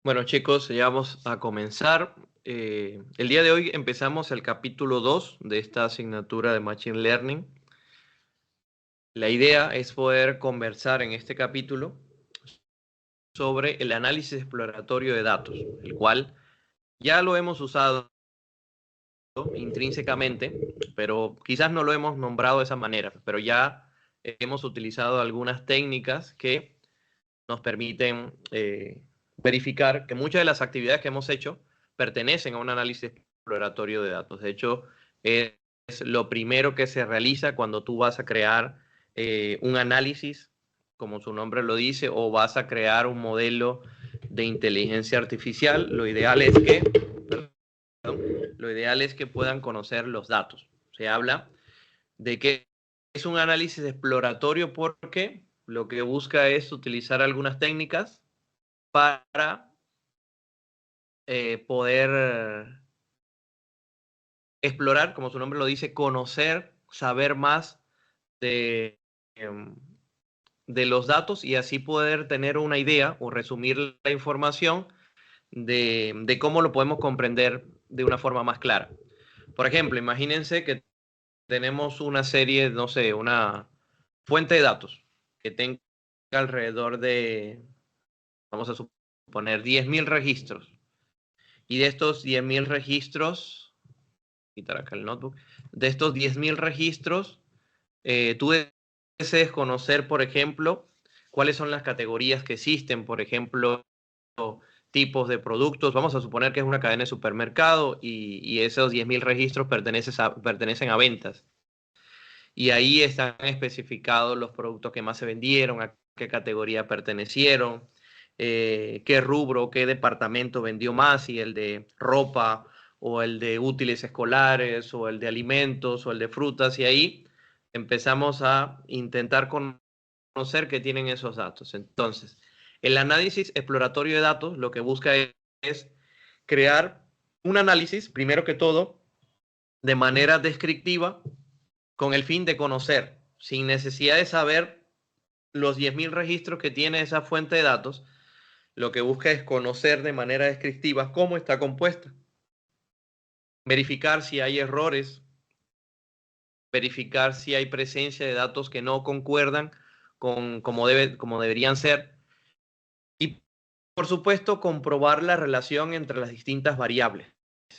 Bueno, chicos, ya vamos a comenzar. El día de hoy empezamos el capítulo 2 de esta asignatura de Machine Learning. La idea es poder conversar en este capítulo sobre el análisis exploratorio de datos, el cual ya lo hemos usado intrínsecamente, pero quizás no lo hemos nombrado de esa manera, pero ya hemos utilizado algunas técnicas que nos permiten verificar que muchas de las actividades que hemos hecho pertenecen a un análisis exploratorio de datos. De hecho, es lo primero que se realiza cuando tú vas a crear un análisis, como su nombre lo dice, o vas a crear un modelo de inteligencia artificial. Lo ideal es que puedan conocer los datos. Se habla de que es un análisis exploratorio porque lo que busca es utilizar algunas técnicas para poder explorar, como su nombre lo dice, conocer, saber más de, de los datos y así poder tener una idea o resumir la información de cómo lo podemos comprender de una forma más clara. Por ejemplo, imagínense que tenemos una serie, no sé, una fuente de datos que tenga alrededor de, vamos a suponer, 10.000 registros. Y de estos 10.000 registros, quitar acá el notebook, de estos 10.000 registros, tú desees conocer, por ejemplo, cuáles son las categorías que existen, por ejemplo, tipos de productos. Vamos a suponer que es una cadena de supermercado y esos 10.000 registros pertenecen a ventas. Y ahí están especificados los productos que más se vendieron, a qué categoría pertenecieron, qué rubro, qué departamento vendió más, si el de ropa o el de útiles escolares o el de alimentos o el de frutas. Y ahí empezamos a intentar conocer qué tienen esos datos. Entonces, el análisis exploratorio de datos lo que busca es crear un análisis, primero que todo, de manera descriptiva con el fin de conocer, sin necesidad de saber los 10.000 registros que tiene esa fuente de datos, lo que busca es conocer de manera descriptiva cómo está compuesta, verificar si hay errores, verificar si hay presencia de datos que no concuerdan con como deberían ser y, por supuesto, comprobar la relación entre las distintas variables.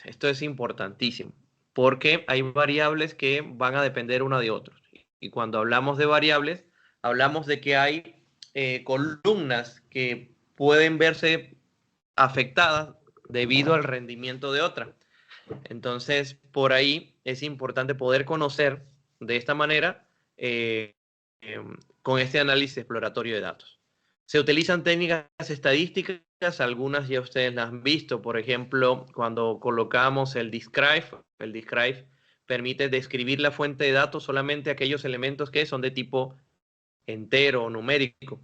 Esto es importantísimo porque hay variables que van a depender una de otras. Y cuando hablamos de variables, hablamos de que hay columnas que pueden verse afectadas debido al rendimiento de otra. Entonces, por ahí es importante poder conocer de esta manera eh, con este análisis exploratorio de datos. Se utilizan técnicas estadísticas, algunas ya ustedes las han visto, por ejemplo, cuando colocamos el describe permite describir la fuente de datos solamente aquellos elementos que son de tipo entero o numérico.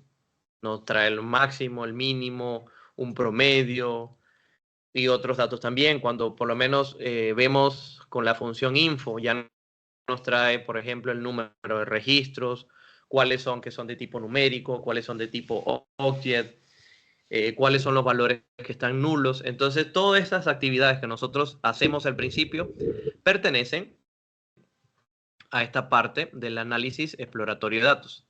Nos trae el máximo, el mínimo, un promedio y otros datos también. Cuando por lo menos vemos con la función info, ya nos trae, por ejemplo, el número de registros, cuáles son que son de tipo numérico, cuáles son de tipo object, cuáles son los valores que están nulos. Entonces, todas estas actividades que nosotros hacemos al principio pertenecen a esta parte del análisis exploratorio de datos.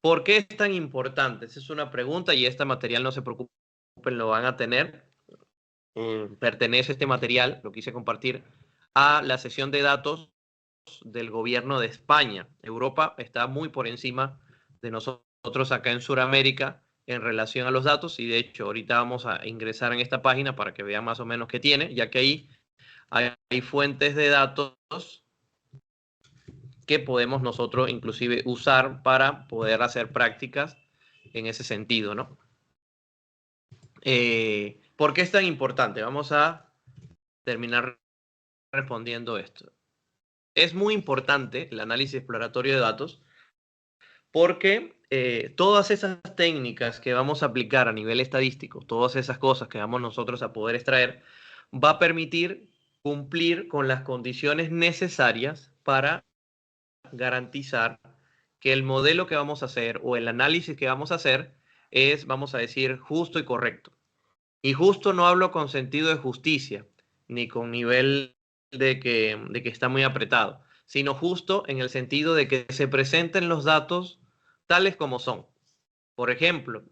¿Por qué es tan importante? Esa es una pregunta y este material, no se preocupen, lo van a tener. Pertenece este material, lo quise compartir, a la sesión de datos del gobierno de España. Europa está muy por encima de nosotros acá en Sudamérica en relación a los datos y de hecho ahorita vamos a ingresar en esta página para que vean más o menos qué tiene, ya que ahí hay fuentes de datos que podemos nosotros inclusive usar para poder hacer prácticas en ese sentido, ¿no? ¿Por qué es tan importante? Vamos a terminar respondiendo esto. Es muy importante el análisis exploratorio de datos porque todas esas técnicas que vamos a aplicar a nivel estadístico, todas esas cosas que vamos nosotros a poder extraer, va a permitir cumplir con las condiciones necesarias para garantizar que el modelo que vamos a hacer o el análisis que vamos a hacer es, vamos a decir, justo y correcto. Y justo no hablo con sentido de justicia, ni con nivel de que está muy apretado, sino justo en el sentido de que se presenten los datos tales como son. Por ejemplo,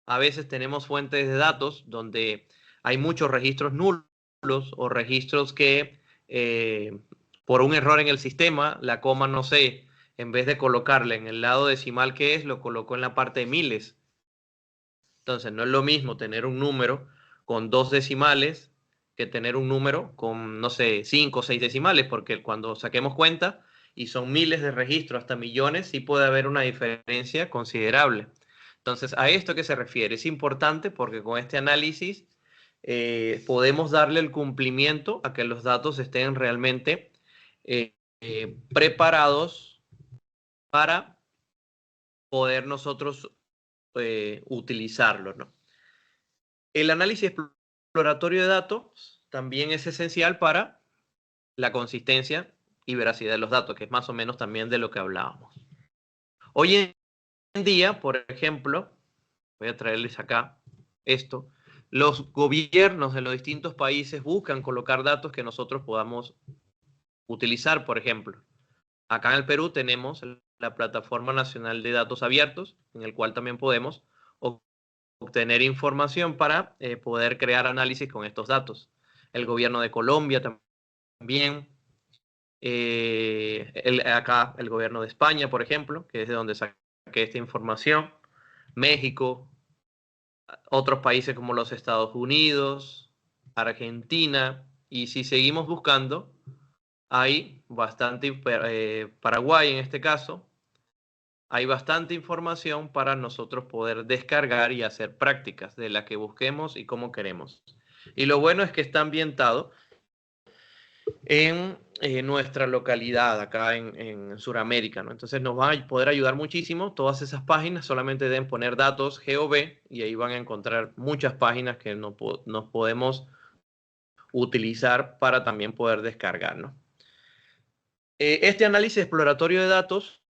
a veces tenemos fuentes de datos donde hay muchos registros nulos o registros que por un error en el sistema, la coma, no sé, en vez de colocarla en el lado decimal que es, lo colocó en la parte de miles. Entonces, no es lo mismo tener un número con 2 decimales que tener un número con, no sé, 5 o 6 decimales, porque cuando saquemos cuenta, y son miles de registros, hasta millones, sí puede haber una diferencia considerable. Entonces, ¿a esto qué se refiere? Es importante porque con este análisis podemos darle el cumplimiento a que los datos estén realmente preparados para poder nosotros utilizarlo, ¿no? El análisis exploratorio de datos también es esencial para la consistencia y veracidad de los datos, que es más o menos también de lo que hablábamos. Hoy en día, por ejemplo, voy a traerles acá esto, los gobiernos de los distintos países buscan colocar datos que nosotros podamos utilizar, por ejemplo. Acá en el Perú tenemos la Plataforma Nacional de Datos Abiertos, en el cual también podemos obtener información para poder crear análisis con estos datos. El gobierno de Colombia también, acá el gobierno de España, por ejemplo, que es de donde saqué esta información, México, otros países como los Estados Unidos, Argentina, y si seguimos buscando, hay bastante, Paraguay en este caso, hay bastante información para nosotros poder descargar y hacer prácticas de la que busquemos y cómo queremos. Y lo bueno es que está ambientado en nuestra localidad, acá en Sudamérica, ¿no? Entonces nos va a poder ayudar muchísimo. Todas esas páginas solamente deben poner datos GOV y ahí van a encontrar muchas páginas que nos podemos utilizar para también poder descargar, ¿no? Este análisis exploratorio de datos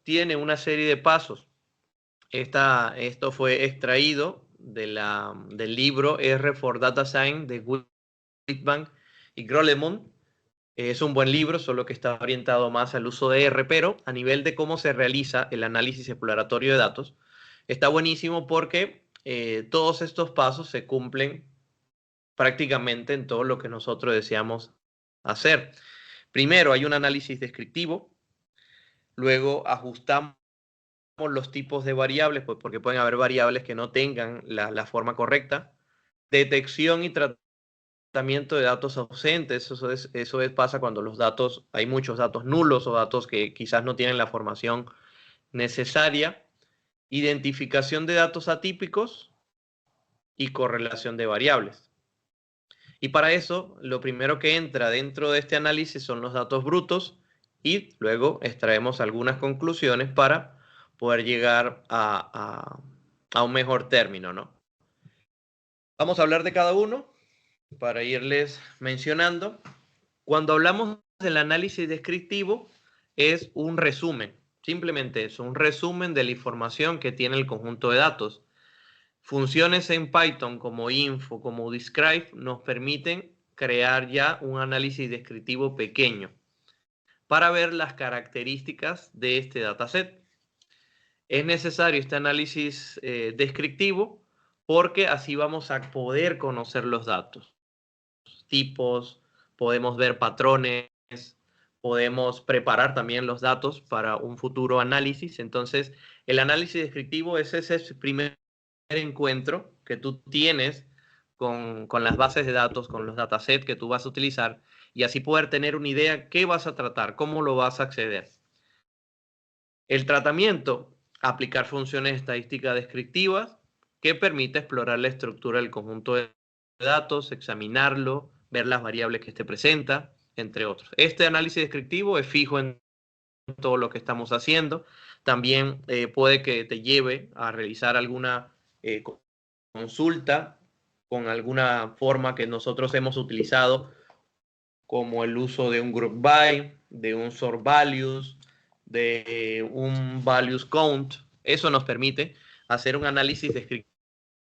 tiene una serie de pasos. Esto fue extraído del libro R for Data Science de Whitbank y Grolemund. Es un buen libro, solo que está orientado más al uso de R, pero a nivel de cómo se realiza el análisis exploratorio de datos, está buenísimo porque todos estos pasos se cumplen prácticamente en todo lo que nosotros deseamos hacer. Primero hay un análisis descriptivo, luego ajustamos los tipos de variables, pues porque pueden haber variables que no tengan la forma correcta, detección y tratamiento de datos ausentes, pasa cuando los datos, hay muchos datos nulos o datos que quizás no tienen la formación necesaria, identificación de datos atípicos y correlación de variables. Y para eso, lo primero que entra dentro de este análisis son los datos brutos y luego extraemos algunas conclusiones para poder llegar a un mejor término, ¿no? Vamos a hablar de cada uno para irles mencionando. Cuando hablamos del análisis descriptivo, es un resumen, simplemente es un resumen de la información que tiene el conjunto de datos. Funciones en Python como info, como describe, nos permiten crear ya un análisis descriptivo pequeño para ver las características de este dataset. Es necesario este análisis descriptivo porque así vamos a poder conocer los datos, tipos, podemos ver patrones, podemos preparar también los datos para un futuro análisis. Entonces, el análisis descriptivo es ese primer encuentro que tú tienes con las bases de datos, con los datasets que tú vas a utilizar y así poder tener una idea qué vas a tratar, cómo lo vas a acceder. El tratamiento, aplicar funciones estadísticas descriptivas que permite explorar la estructura del conjunto de datos, examinarlo, ver las variables que este presenta, entre otros. Este análisis descriptivo es fijo en todo lo que estamos haciendo. También puede que te lleve a realizar alguna consulta con alguna forma que nosotros hemos utilizado, como el uso de un group by, de un sort values, de un values count. Eso nos permite hacer un análisis descriptivo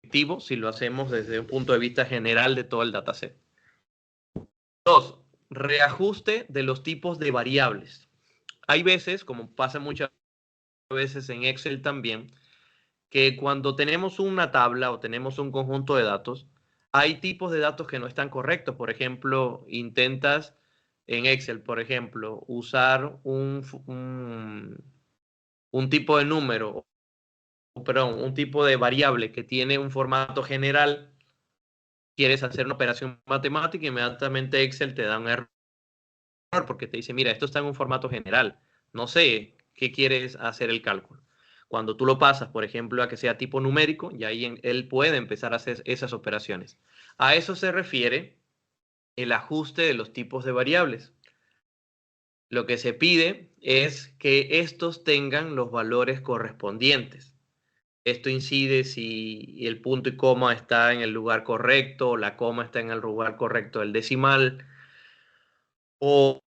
efectivo si lo hacemos desde un punto de vista general de todo el dataset. 2. Reajuste de los tipos de variables. Hay veces, como pasa muchas veces en Excel también, que cuando tenemos una tabla o tenemos un conjunto de datos, hay tipos de datos que no están correctos. Por ejemplo, intentas en Excel, por ejemplo, usar un tipo de número, perdón, un tipo de variable que tiene un formato general. Quieres hacer una operación matemática y inmediatamente Excel te da un error porque te dice, mira, esto está en un formato general. No sé qué quieres hacer el cálculo. Cuando tú lo pasas, por ejemplo, a que sea tipo numérico, y ahí él puede empezar a hacer esas operaciones. A eso se refiere el ajuste de los tipos de variables. Lo que se pide es que estos tengan los valores correspondientes. Esto incide si el punto y coma está en el lugar correcto, o la coma está en el lugar correcto del decimal, o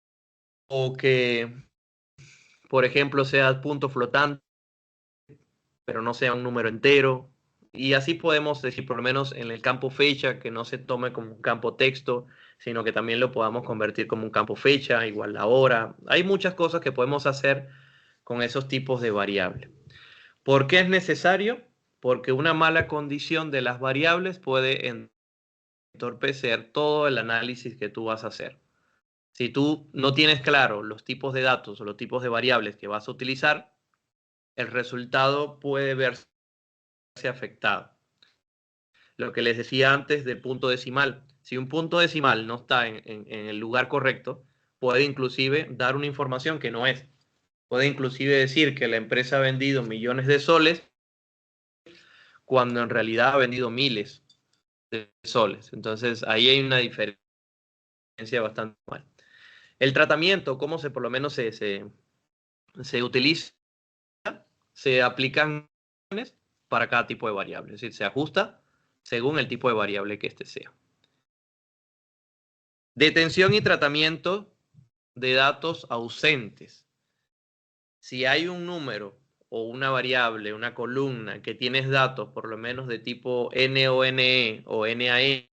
que, por ejemplo, sea punto flotante, pero no sea un número entero. Y así podemos decir, por lo menos en el campo fecha, que no se tome como un campo texto, sino que también lo podamos convertir como un campo fecha, igual la hora. Hay muchas cosas que podemos hacer con esos tipos de variables. ¿Por qué es necesario? Porque una mala condición de las variables puede entorpecer todo el análisis que tú vas a hacer. Si tú no tienes claro los tipos de datos o los tipos de variables que vas a utilizar, el resultado puede verse afectado. Lo que les decía antes del punto decimal. Si un punto decimal no está en el lugar correcto, puede inclusive dar una información que no es. Puede inclusive decir que la empresa ha vendido millones de soles cuando en realidad ha vendido miles de soles. Entonces ahí hay una diferencia bastante mal. El tratamiento, cómo por lo menos se utiliza, se aplican para cada tipo de variable. Es decir, se ajusta según el tipo de variable que este sea. Detención y tratamiento de datos ausentes. Si hay un número o una variable, una columna que tienes datos por lo menos de tipo NONE o NaN,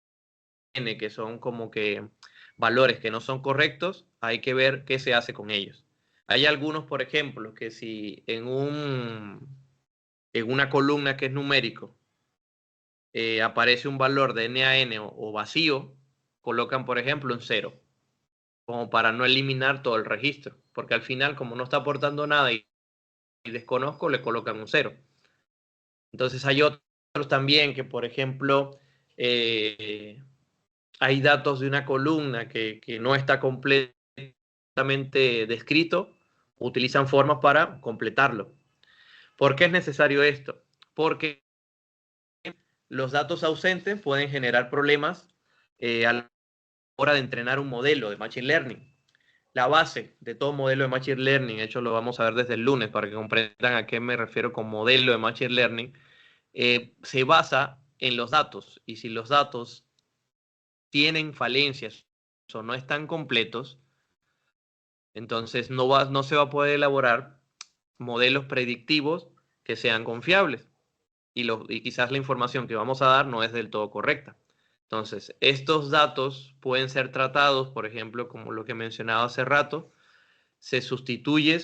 que son como que valores que no son correctos, hay que ver qué se hace con ellos. Hay algunos, por ejemplo, que si en una columna que es numérico aparece un valor de NaN o vacío, colocan, por ejemplo, un 0, como para no eliminar todo el registro, porque al final, como no está aportando nada y desconozco, le colocan un 0. Entonces hay otros también que, por ejemplo, hay datos de una columna que no está completamente descrito, utilizan formas para completarlo. ¿Por qué es necesario esto? Porque los datos ausentes pueden generar problemas a la hora de entrenar un modelo de Machine Learning. La base de todo modelo de Machine Learning, de hecho lo vamos a ver desde el lunes para que comprendan a qué me refiero con modelo de Machine Learning, se basa en los datos. Y si los datos tienen falencias o no están completos, entonces no se va a poder elaborar modelos predictivos que sean confiables. Y quizás la información que vamos a dar no es del todo correcta. Entonces, estos datos pueden ser tratados, por ejemplo, como lo que mencionaba hace rato, se sustituye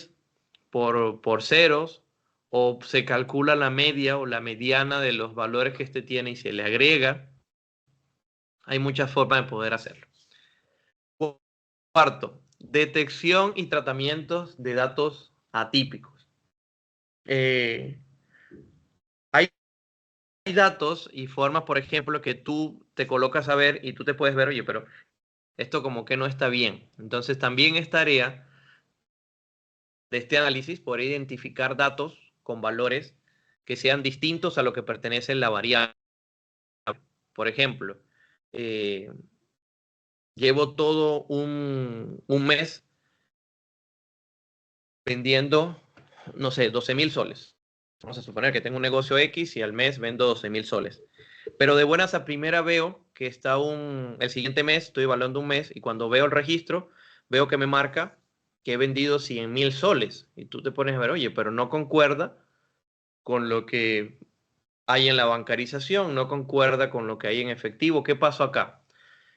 por ceros o se calcula la media o la mediana de los valores que este tiene y se le agrega. Hay muchas formas de poder hacerlo. Cuarto, detección y tratamientos de datos atípicos. Hay datos y formas, por ejemplo, que tú te colocas a ver y tú te puedes ver, oye, pero esto como que no está bien. Entonces también es tarea de este análisis poder identificar datos con valores que sean distintos a lo que pertenece en la variable. Por ejemplo, eh, llevo todo un mes vendiendo, no sé, 12,000 soles. Vamos a suponer que tengo un negocio X y al mes vendo 12,000 soles. Pero de buenas a primera veo que está el siguiente mes, estoy evaluando un mes y cuando veo el registro, veo que me marca que he vendido 100,000 soles. Y tú te pones a ver, oye, pero no concuerda con lo que hay en la bancarización, no concuerda con lo que hay en efectivo. ¿Qué pasó acá?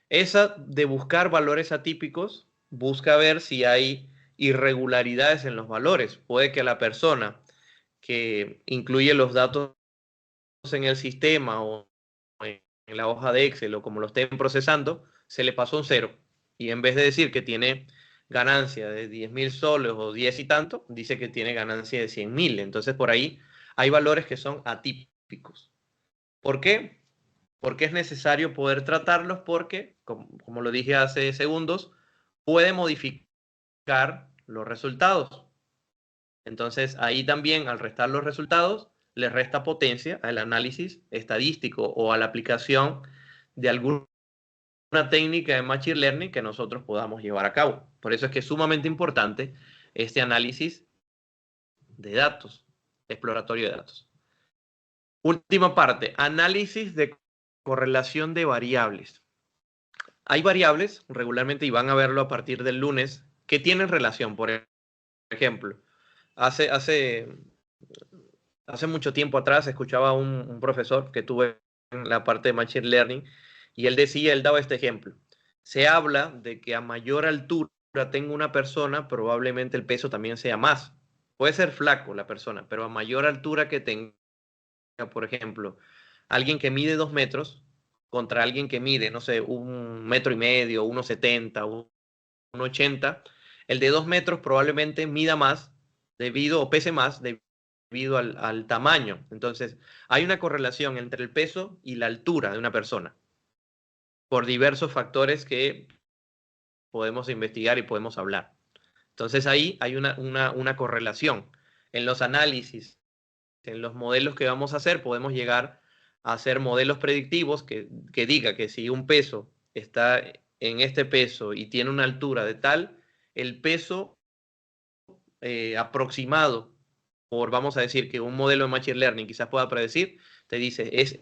Esa de buscar valores atípicos, busca ver si hay irregularidades en los valores. Puede que la persona que incluye los datos en el sistema o en la hoja de Excel o como lo estén procesando, se le pasó un cero. Y en vez de decir que tiene ganancia de 10.000 soles o 10 y tanto, dice que tiene ganancia de 100.000. Entonces por ahí hay valores que son atípicos. ¿Por qué? Porque es necesario poder tratarlos porque, como lo dije hace segundos, puede modificar los resultados. Entonces, ahí también, al restar los resultados, le resta potencia al análisis estadístico o a la aplicación de alguna técnica de Machine Learning que nosotros podamos llevar a cabo. Por eso es que es sumamente importante este análisis de datos, exploratorio de datos. Última parte, análisis de correlación de variables. Hay variables, regularmente, y van a verlo a partir del lunes, que tienen relación. Por ejemplo, hace, hace hace mucho tiempo atrás escuchaba a un profesor que tuve en la parte de Machine Learning y él decía, él daba este ejemplo. Se habla de que a mayor altura tenga una persona, probablemente el peso también sea más. Puede ser flaco la persona, pero a mayor altura que tenga, por ejemplo, alguien que mide 2 metros contra alguien que mide, no sé, 1,5 metros, 1,70, 1,80, el de 2 metros probablemente mida más debido o pese más debido al tamaño. Entonces, hay una correlación entre el peso y la altura de una persona por diversos factores que podemos investigar y podemos hablar. Entonces, ahí hay una correlación. En los análisis, en los modelos que vamos a hacer, podemos llegar a hacer modelos predictivos que diga que si un peso está en este peso y tiene una altura de tal, el peso aproximado por, vamos a decir, que un modelo de Machine Learning quizás pueda predecir, te dice, es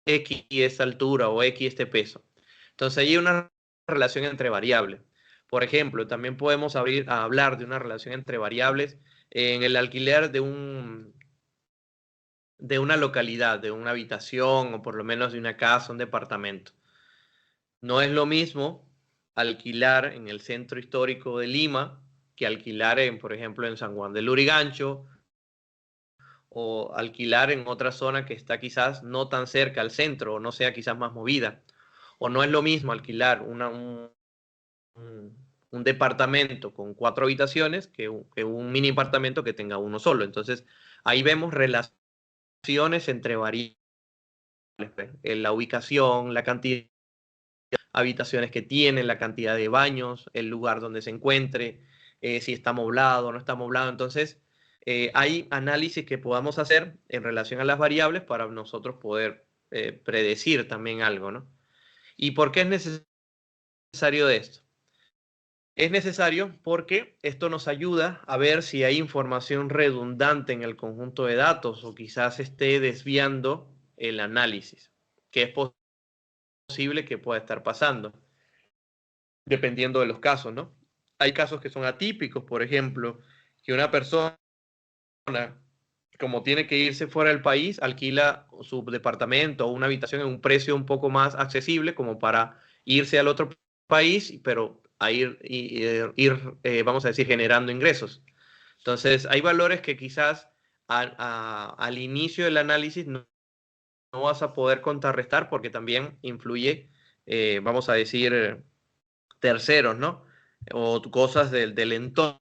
X esta altura o X este peso. Entonces, hay una relación entre variables. Por ejemplo, también podemos hablar de una relación entre variables en el alquiler de una localidad, de una habitación o por lo menos de una casa, un departamento. No es lo mismo alquilar en el centro histórico de Lima que alquilar por ejemplo, en San Juan del Lurigancho o alquilar en otra zona que está quizás no tan cerca al centro o no sea quizás más movida. O no es lo mismo alquilar un departamento con 4 habitaciones que un mini apartamento que tenga uno solo. Entonces, ahí vemos relaciones entre variables, la ubicación, la cantidad de habitaciones que tiene, la cantidad de baños, el lugar donde se encuentre, si está moblado o no está moblado. Entonces, hay análisis que podamos hacer en relación a las variables para nosotros poder predecir también algo, ¿no? ¿Y por qué es necesario de esto? Es necesario porque esto nos ayuda a ver si hay información redundante en el conjunto de datos o quizás esté desviando el análisis, que es posible que pueda estar pasando, dependiendo de los casos, ¿no? Hay casos que son atípicos, por ejemplo, que una persona, como tiene que irse fuera del país, alquila su departamento o una habitación en un precio un poco más accesible como para irse al otro país, pero a vamos a decir, generando ingresos. Entonces, hay valores que quizás al inicio del análisis no vas a poder contrarrestar porque también influye, vamos a decir, terceros, ¿no? O cosas del entorno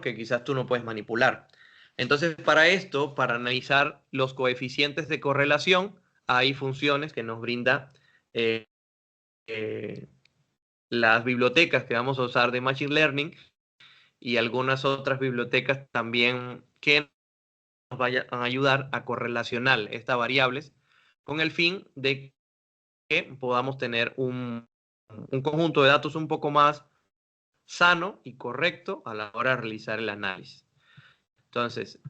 que quizás tú no puedes manipular. Entonces, para esto, para analizar los coeficientes de correlación, hay funciones que nos brinda eh, eh, las bibliotecas que vamos a usar de Machine Learning y algunas otras bibliotecas también que nos vayan a ayudar a correlacionar estas variables con el fin de que podamos tener un conjunto de datos un poco más sano y correcto a la hora de realizar el análisis. Entonces,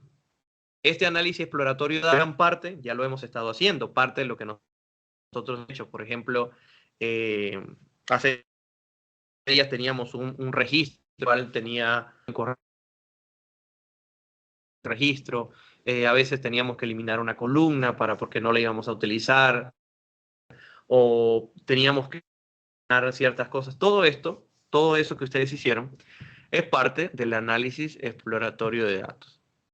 este análisis exploratorio de gran parte ya lo hemos estado haciendo, parte de lo que nosotros hemos hecho. Por ejemplo, hace días teníamos un registro, tenía un correo registro, a veces teníamos que eliminar una columna porque no la íbamos a utilizar, o teníamos que eliminar ciertas cosas. Todo esto, todo eso que ustedes hicieron, es parte del análisis exploratorio de datos.